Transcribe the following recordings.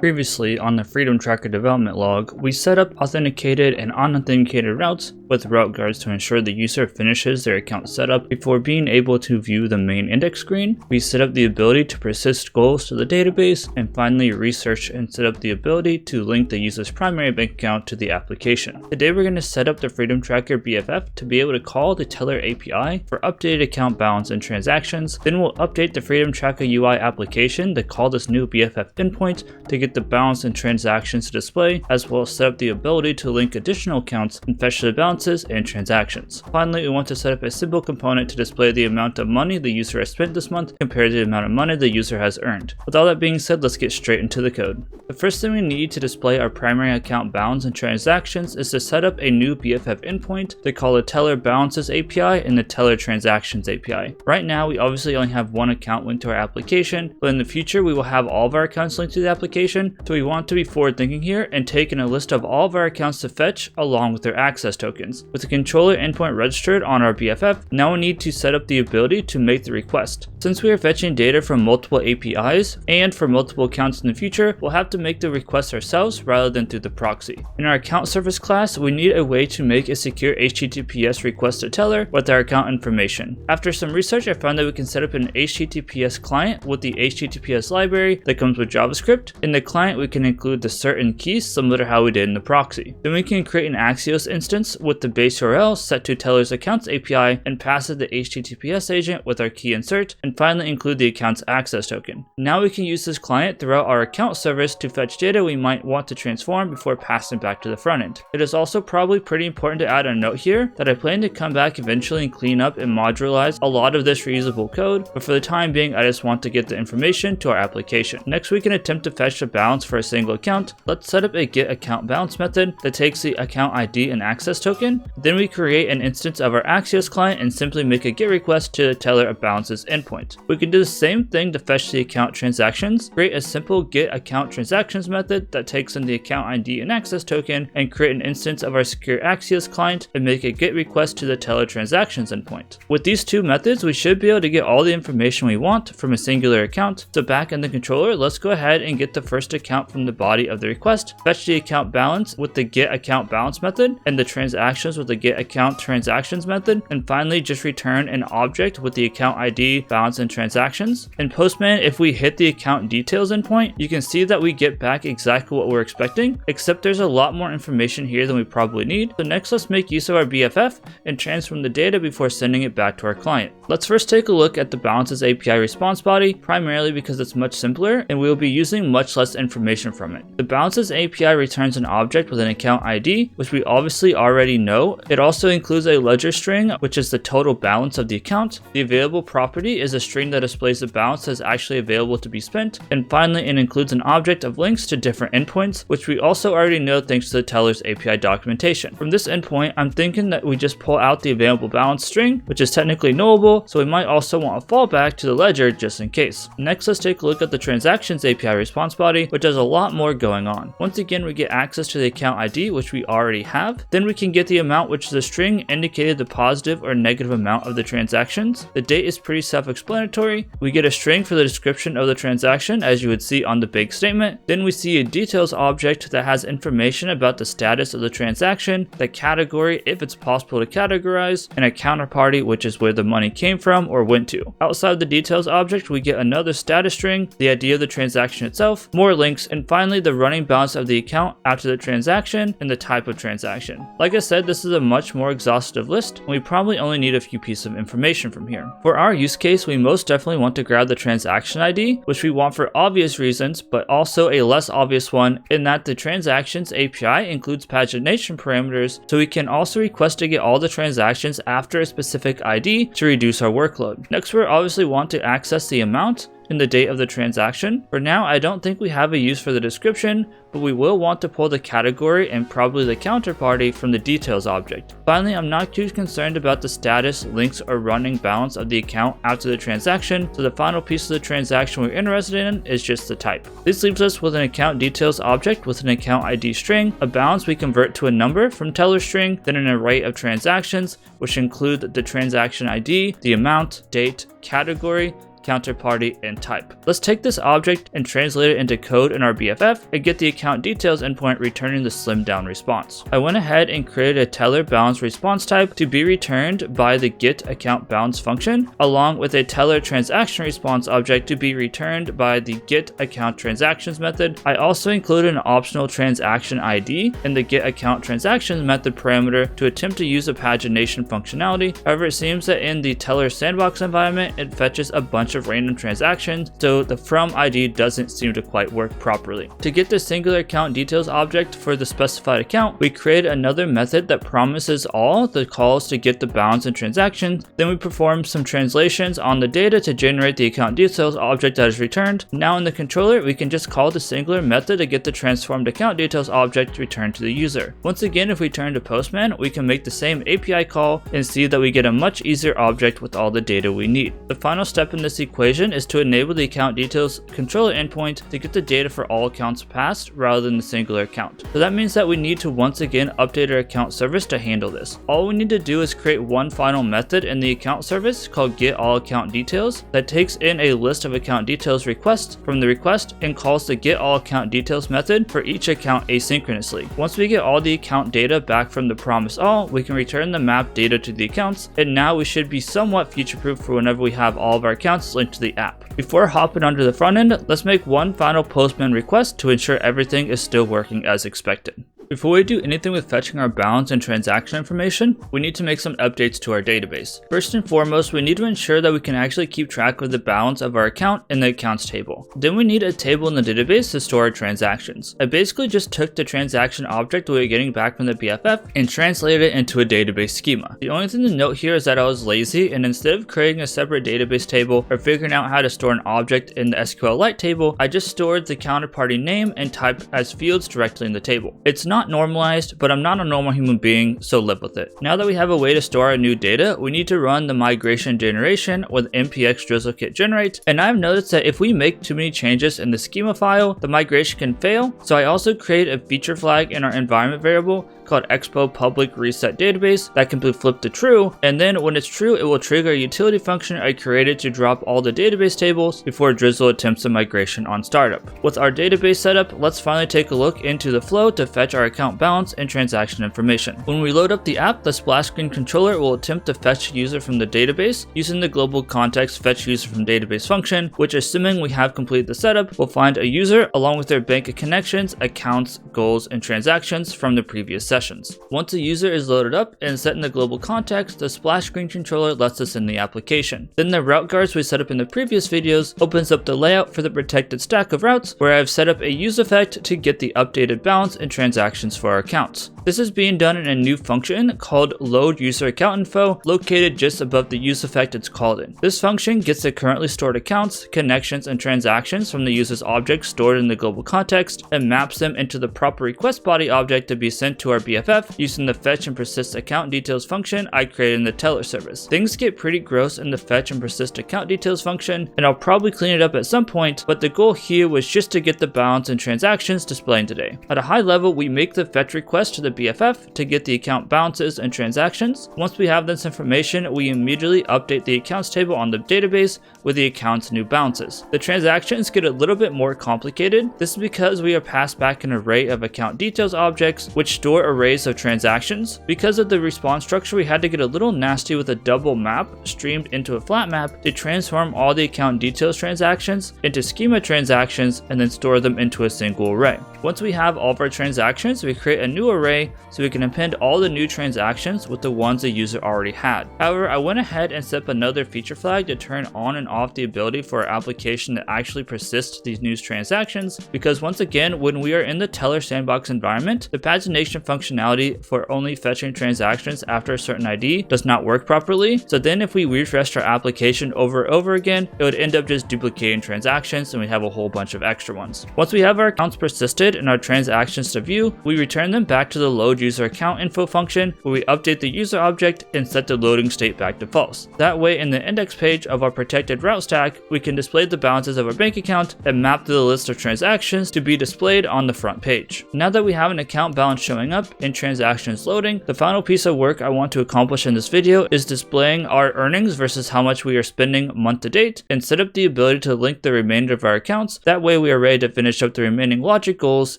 Previously, on the Freedom Tracker development log, we set up authenticated and unauthenticated routes with route guards to ensure the user finishes their account setup before being able to view the main index screen. We set up the ability to persist goals to the database, and finally research and set up the ability to link the user's primary bank account to the application. Today we're going to set up the Freedom Tracker BFF to be able to call the teller API for updated account balance and transactions. Then we'll update the Freedom Tracker UI application to call this new BFF endpoint to get the balance and transactions to display, as well as set up the ability to link additional accounts and fetch the balances and transactions. Finally, we want to set up a simple component to display the amount of money the user has spent this month compared to the amount of money the user has earned. With all that being said, let's get straight into the code. The first thing we need to display our primary account balance and transactions is to set up a new BFF endpoint to call the teller balances API and the teller transactions API. Right now, we obviously only have one account linked to our application, but in the future, we will have all of our accounts linked to the application, so we want to be forward thinking here and take in a list of all of our accounts to fetch along with their access tokens. With the controller endpoint registered on our BFF, now we need to set up the ability to make the request. Since we are fetching data from multiple APIs and for multiple accounts in the future, we'll have to make the request ourselves rather than through the proxy. In our account service class, we need a way to make a secure HTTPS request to teller with our account information. After some research, I found that we can set up an HTTPS client with the HTTPS library that comes with JavaScript. In the client, we can include the certain keys similar to how we did in the proxy. Then we can create an Axios instance with the base URL set to teller's accounts API and pass it the HTTPS agent with our key insert, and finally include the account's access token. Now we can use this client throughout our account service to fetch data we might want to transform before passing back to the front end. It is also probably pretty important to add a note here that I plan to come back eventually and clean up and modularize a lot of this reusable code, but for the time being I just want to get the information to our application. Next we can attempt to fetch the balance for a single account. Let's set up a get account balance method that takes the account ID and access token. Then we create an instance of our Axios client and simply make a get request to the teller balances endpoint. We can do the same thing to fetch the account transactions. Create a simple get account transactions method that takes in the account ID and access token, and create an instance of our secure Axios client and make a get request to the teller transactions endpoint. With these two methods, we should be able to get all the information we want from a singular account. So back in the controller, let's go ahead and get the first account from the body of the request, fetch the account balance with the get account balance method, and the transactions with the get account transactions method, and finally just return an object with the account ID, balance, and transactions. In Postman, if we hit the account details endpoint, you can see that we get back exactly what we're expecting, except there's a lot more information here than we probably need. So next let's make use of our BFF and transform the data before sending it back to our client. Let's first take a look at the balances API response body, primarily because it's much simpler and we will be using much less information from it. The balances API returns an object with an account ID, which we obviously already know. It also includes a ledger string, which is the total balance of the account. The available property is a string that displays the balance that's actually available to be spent. And finally, it includes an object of links to different endpoints, which we also already know thanks to the teller's API documentation. From this endpoint, I'm thinking that we just pull out the available balance string, which is technically knowable, so we might also want a fallback to the ledger just in case. Next, let's take a look at the transactions API response body, which has a lot more going on. Once again, we get access to the account ID, which we already have. Then we can get the amount, which is a string indicated the positive or negative amount of the transactions. The date is pretty self-explanatory. We get a string for the description of the transaction, as you would see on the big statement. Then we see a details object that has information about the status of the transaction, the category if it's possible to categorize, and a counterparty, which is where the money came from or went to. Outside the details object, we get another status string, the ID of the transaction itself, more links, and finally the running balance of the account after the transaction and the type of transaction. Like I said, this is a much more exhaustive list, and we probably only need a few pieces of information from here. For our use case, we most definitely want to grab the transaction ID, which we want for obvious reasons, but also a less obvious one in that the transactions API includes pagination parameters, so we can also request to get all the transactions after a specific ID to reduce our workload. Next, we obviously want to access the amount and the date of the transaction. For now, I don't think we have a use for the description, but we will want to pull the category and probably the counterparty from the details object. Finally, I'm not too concerned about the status, links, or running balance of the account after the transaction, so the final piece of the transaction we're interested in is just the type. This leaves us with an account details object with an account ID string, a balance we convert to a number from teller string, then an array of transactions, which include the transaction ID, the amount, date, category, counterparty, and type. Let's take this object and translate it into code in our BFF and get the account details endpoint returning the slimmed down response. I went ahead and created a teller balance response type to be returned by the get account balance function, along with a teller transaction response object to be returned by the get account transactions method. I also included an optional transaction ID in the get account transactions method parameter to attempt to use a pagination functionality. However, it seems that in the teller sandbox environment, it fetches a bunch of random transactions, so the from ID doesn't seem to quite work properly. To get the singular account details object for the specified account, we create another method that promises all the calls to get the balance and transactions. Then we perform some translations on the data to generate the account details object that is returned. Now in the controller, we can just call the singular method to get the transformed account details object returned to the user. Once again, if we turn to Postman, we can make the same API call and see that we get a much easier object with all the data we need. The final step in this equation is to enable the account details controller endpoint to get the data for all accounts passed rather than the singular account. So that means that we need to once again update our account service to handle this. All we need to do is create one final method in the account service called getAllAccountDetails that takes in a list of account details requests from the request and calls the getAllAccountDetails method for each account asynchronously. Once we get all the account data back from the promise all, we can return the map data to the accounts, and now we should be somewhat future-proof for whenever we have all of our accounts linked to the app. Before hopping onto the front end, let's make one final Postman request to ensure everything is still working as expected. Before we do anything with fetching our balance and transaction information, we need to make some updates to our database. First and foremost, we need to ensure that we can actually keep track of the balance of our account in the accounts table. Then we need a table in the database to store our transactions. I basically just took the transaction object we were getting back from the BFF and translated it into a database schema. The only thing to note here is that I was lazy, and instead of creating a separate database table or figuring out how to store an object in the SQLite table, I just stored the counterparty name and type as fields directly in the table. It's not normalized, but I'm not a normal human being, so live with it. Now that we have a way to store our new data, we need to run the migration generation with npx drizzlekit generate, and I've noticed that if we make too many changes in the schema file, the migration can fail, so I also create a feature flag in our environment variable called expo public reset database that can be flipped to true, and then when it's true, it will trigger a utility function I created to drop all the database tables before Drizzle attempts the migration on startup. With our database setup, let's finally take a look into the flow to fetch our account balance and transaction information. When we load up the app, the splash screen controller will attempt to fetch user from the database using the global context fetch user from database function, which, assuming we have completed the setup, will find a user along with their bank of connections, accounts, goals, and transactions from the previous sessions. Once a user is loaded up and set in the global context, the splash screen controller lets us in the application. Then the route guards we set up in the previous videos opens up the layout for the protected stack of routes, where I've set up a use effect to get the updated balance and transactions for our accounts. This is being done in a new function called load user account info, located just above the use effect it's called in. This function gets the currently stored accounts, connections, and transactions from the user's object stored in the global context and maps them into the proper request body object to be sent to our BFF using the fetch and persist account details function I created in the teller service. Things get pretty gross in the fetch and persist account details function, and I'll probably clean it up at some point, but the goal here was just to get the balance and transactions displayed today. At a high level, we make the fetch request to the BFF to get the account balances and transactions. Once we have this information, we immediately update the accounts table on the database with the account's new balances. The transactions get a little bit more complicated. This is because we are passed back an array of account details objects which store arrays of transactions. Because of the response structure, we had to get a little nasty with a double map streamed into a flat map to transform all the account details transactions into schema transactions and then store them into a single array. Once we have all of our transactions, we create a new array so we can append all the new transactions with the ones the user already had. However, I went ahead and set up another feature flag to turn on and off the ability for our application to actually persist these new transactions, because once again, when we are in the teller sandbox environment, the pagination functionality for only fetching transactions after a certain ID does not work properly. So then if we refreshed our application over and over again, it would end up just duplicating transactions and we have a whole bunch of extra ones. Once we have our accounts persisted and our transactions to view, we return them back to the load user account info function where we update the user object and set the loading state back to false. That way, in the index page of our protected route stack, we can display the balances of our bank account and map to the list of transactions to be displayed on the front page. Now that we have an account balance showing up and transactions loading, the final piece of work I want to accomplish in this video is displaying our earnings versus how much we are spending month to date, and set up the ability to link the remainder of our accounts. That way we are ready to finish up the remaining logic goals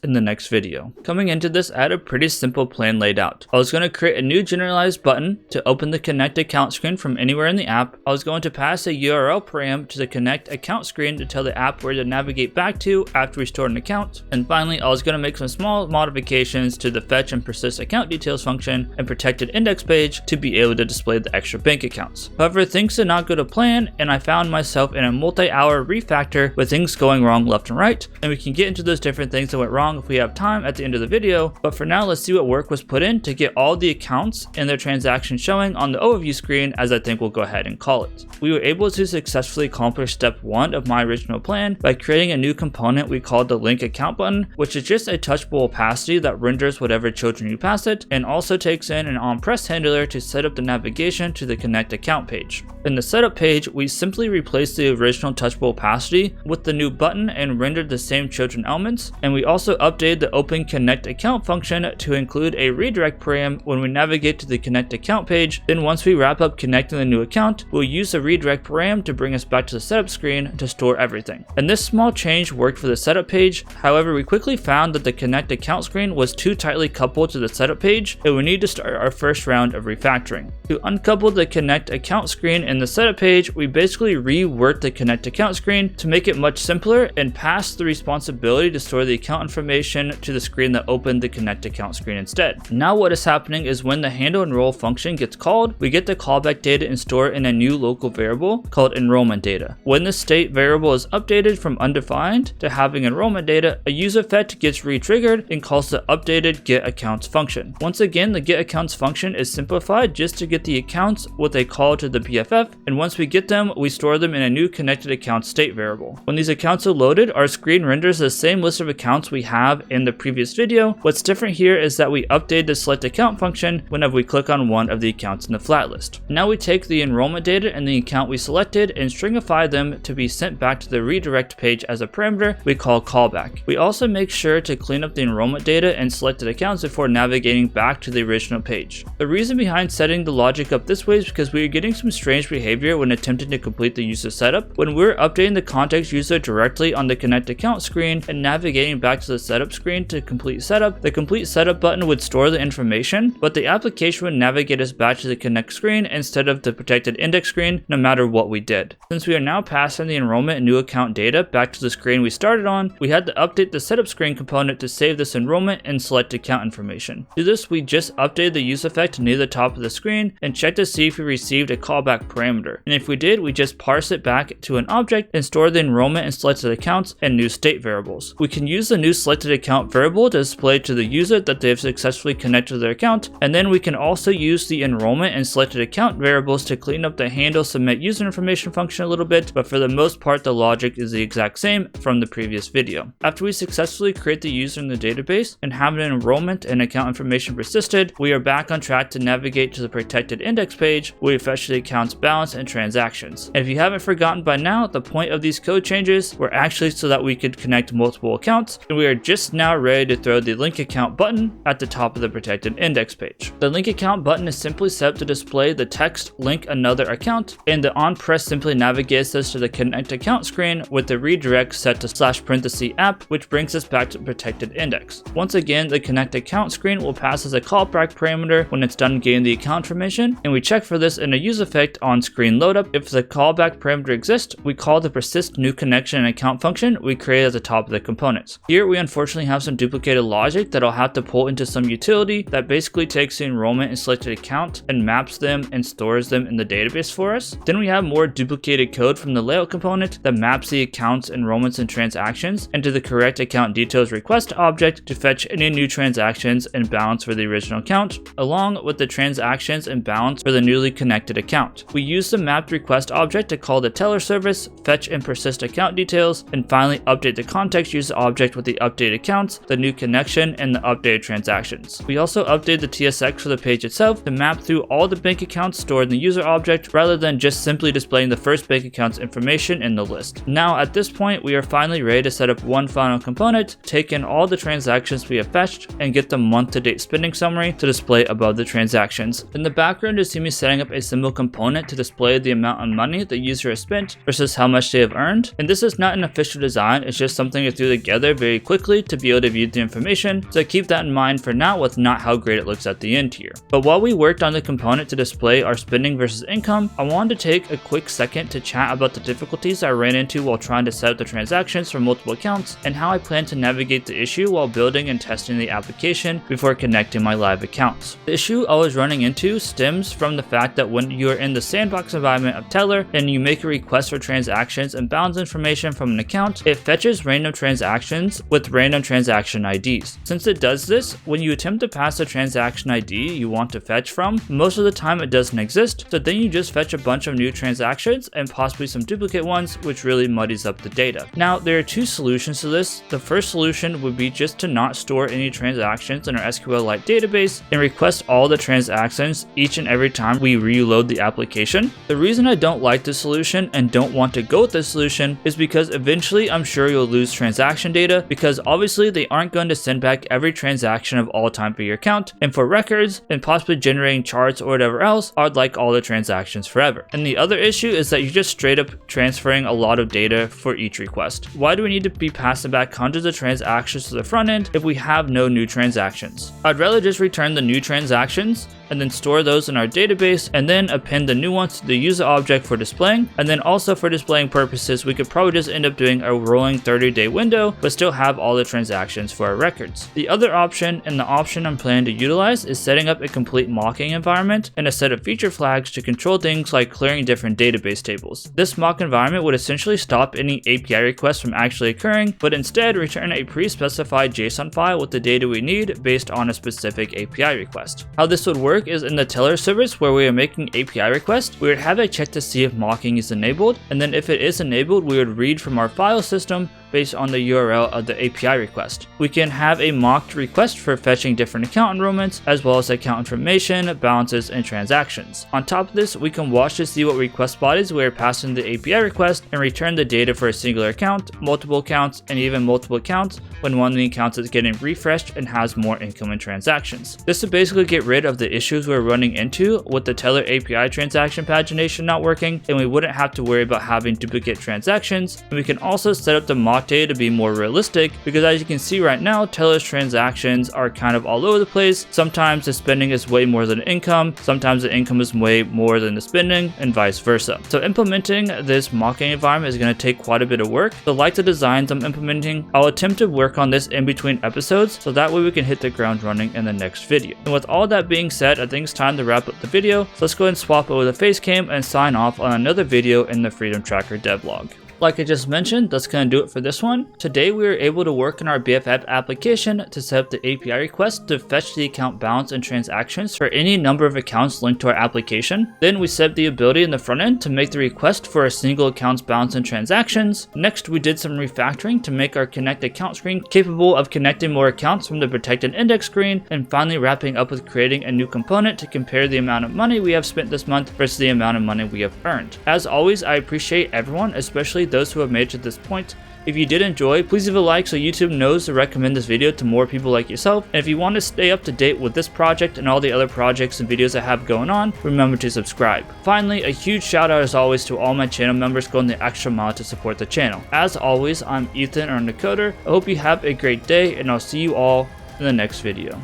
in the next video. Coming into this, I had a pretty simple plan laid out. I was going to create a new generalized button to open the connect account screen from anywhere in the app. I was going to pass a URL param to the connect account screen to tell the app where to navigate back to after we store an account. And finally, I was going to make some small modifications to the fetch and persist account details function and protected index page to be able to display the extra bank accounts. However, things did not go to plan, and I found myself in a multi-hour refactor with things going wrong left and right, and we can get into those different things that went wrong if we have time at the end of the video. But for now, let's see what work was put in to get all the accounts and their transactions showing on the overview screen, as I think we'll go ahead and call it. We were able to successfully accomplish step 1 of my original plan by creating a new component we called the link account button, which is just a touchable opacity that renders whatever children you pass it, and also takes in an on-press handler to set up the navigation to the connect account page. In the setup page, we simply replaced the original touchable opacity with the new button and rendered the same children elements, and we also updated the open connect account function to include a redirect param when we navigate to the connect account page. Then once we wrap up connecting the new account, we'll use the redirect param to bring us back to the setup screen to store everything. And this small change worked for the setup page. However, we quickly found that the connect account screen was too tightly coupled to the setup page, and we need to start our first round of refactoring. To uncouple the connect account screen in the setup page, we basically reworked the connect account screen to make it much simpler and pass the responsibility to store the account information to the screen that opened the connect account screen instead. Now what is happening is when the handle enroll function gets called, we get the callback data and store it in a new local variable called enrollment data. When the state variable is updated from undefined to having enrollment data, a user fetch gets re-triggered and calls the updated get accounts function. Once again, the get accounts function is simplified just to get the accounts with a call to the BFF, and once we get them, we store them in a new connected account state variable. When these accounts are loaded, our screen renders the same list of accounts we have in the previous video. What's different here is that we update the select account function whenever we click on one of the accounts in the flat list. Now we take the enrollment data and the account we selected and stringify them to be sent back to the redirect page as a parameter we call callback. We also make sure to clean up the enrollment data and selected accounts before navigating back to the original page. The reason behind setting the logic up this way is because we are getting some strange behavior when attempting to complete the user setup. When we're updating the context user directly on the connect account screen and navigating back to the setup screen to complete setup, the complete setup button would store the information, but the application would navigate us back to the connect screen instead of the protected index screen, no matter what we did. Since we are now passing the enrollment and new account data back to the screen we started on, we had to update the setup screen component to save this enrollment and select account information. To do this, we just updated the use effect near the top of the screen and checked to see if we received a callback parameter. And if we did, we just parse it back to an object and store the enrollment and selected accounts and new state variables. We can use the new selected account variable to display to the user that they have successfully connected to their account, and then we can also use the enrollment and selected account variables to clean up the handle submit user information function a little bit, but for the most part the logic is the exact same from the previous video. After we successfully create the user in the database and have an enrollment and account information persisted, we are back on track to navigate to the protected index page where we fetch the account's balance and transactions. And if you haven't forgotten by now, the point of these code changes were actually so that we could connect multiple accounts, and we are just now ready to throw the link account button at the top of the protected index page. The link account button is simply set up to display the text link another account, and the on press simply navigates us to the connect account screen with the redirect set to /app, which brings us back to the protected index. Once again, the connect account screen will pass as a callback parameter when it's done getting the account information, and we check for this in a use effect on screen loadup. If the callback parameter exists, we call the persist new connection and account function we created at the top of the components. Here we unfortunately have some duplicated logic that I'll have to pull into some utility that basically takes the enrollment and selected account and maps them and stores them in the database for us. Then we have more duplicated code from the layout component that maps the accounts, enrollments, and transactions into the correct account details request object to fetch any new transactions and balance for the original account, along with the transactions and balance for the newly connected account. We use the mapped request object to call the teller service, fetch and persist account details, and finally update the context user object with the updated accounts, the new connection, and the updated transactions. transactions. We also updated the TSX for the page itself to map through all the bank accounts stored in the user object rather than just simply displaying the first bank account's information in the list. Now at this point, we are finally ready to set up one final component, take in all the transactions we have fetched, and get the month-to-date spending summary to display above the transactions. In the background, you see me setting up a simple component to display the amount of money the user has spent versus how much they have earned. And this is not an official design, it's just something I threw together very quickly to be able to view the information, so keep that in mind for now with not how great it looks at the end here. But while we worked on the component to display our spending versus income, I wanted to take a quick second to chat about the difficulties I ran into while trying to set up the transactions for multiple accounts and how I plan to navigate the issue while building and testing the application before connecting my live accounts. The issue I was running into stems from the fact that when you are in the sandbox environment of Teller and you make a request for transactions and balance information from an account, it fetches random transactions with random transaction IDs. Since it does this, when you attempt to pass the transaction ID you want to fetch from, most of the time it doesn't exist, so then you just fetch a bunch of new transactions and possibly some duplicate ones, which really muddies up the data. Now, there are two solutions to this. The first solution would be just to not store any transactions in our SQLite database and request all the transactions each and every time we reload the application. The reason I don't like this solution and don't want to go with this solution is because eventually I'm sure you'll lose transaction data, because obviously they aren't going to send back every transaction of all time for your account, and for records and possibly generating charts or whatever else, I'd like all the transactions forever. And the other issue is that you're just straight up transferring a lot of data for each request. Why do we need to be passing back hundreds of transactions to the front end if we have no new transactions? I'd rather just return the new transactions and then store those in our database and then append the new ones to the user object for displaying. And then also for displaying purposes, we could probably just end up doing a rolling 30-day window but still have all the transactions for our records. The other option, and the option I'm planning to utilize, is setting up a complete mocking environment and a set of feature flags to control things like clearing different database tables. This mock environment would essentially stop any API requests from actually occurring, but instead return a pre-specified JSON file with the data we need based on a specific API request. How this would work is in the Teller service where we are making API requests, we would have a check to see if mocking is enabled, and then if it is enabled, we would read from our file system based on the URL of the API request. We can have a mocked request for fetching different account enrollments, as well as account information, balances, and transactions. On top of this, we can watch to see what request bodies we are passing the API request and return the data for a singular account, multiple accounts, and even multiple accounts when one of the accounts is getting refreshed and has more incoming transactions. This would basically get rid of the issues we're running into with the Teller API transaction pagination not working, and we wouldn't have to worry about having duplicate transactions. And we can also set up the mock data to be more realistic, because as you can see right now, Teller's transactions are kind of all over the place. Sometimes the spending is way more than income, sometimes the income is way more than the spending, and vice versa. So implementing this mocking environment is going to take quite a bit of work. So like the designs I'm implementing, I'll attempt to work on this in between episodes, so that way we can hit the ground running in the next video. And with all that being said, I think it's time to wrap up the video. So let's go ahead and swap over the face cam and sign off on another video in the Freedom Tracker devlog. Like I just mentioned, that's going to do it for this one. Today we were able to work on our BFF application to set up the API request to fetch the account balance and transactions for any number of accounts linked to our application. Then we set up the ability in the front end to make the request for a single account's balance and transactions. Next, we did some refactoring to make our connect account screen capable of connecting more accounts from the protected index screen, and finally wrapping up with creating a new component to compare the amount of money we have spent this month versus the amount of money we have earned. As always, I appreciate everyone, especially those who have made it to this point. If you did enjoy, please leave a like so YouTube knows to recommend this video to more people like yourself. And if you want to stay up to date with this project and all the other projects and videos I have going on, remember to subscribe. Finally, a huge shout out as always to all my channel members going the extra mile to support the channel. As always, I'm Ethan or Decoder. I hope you have a great day, and I'll see you all in the next video.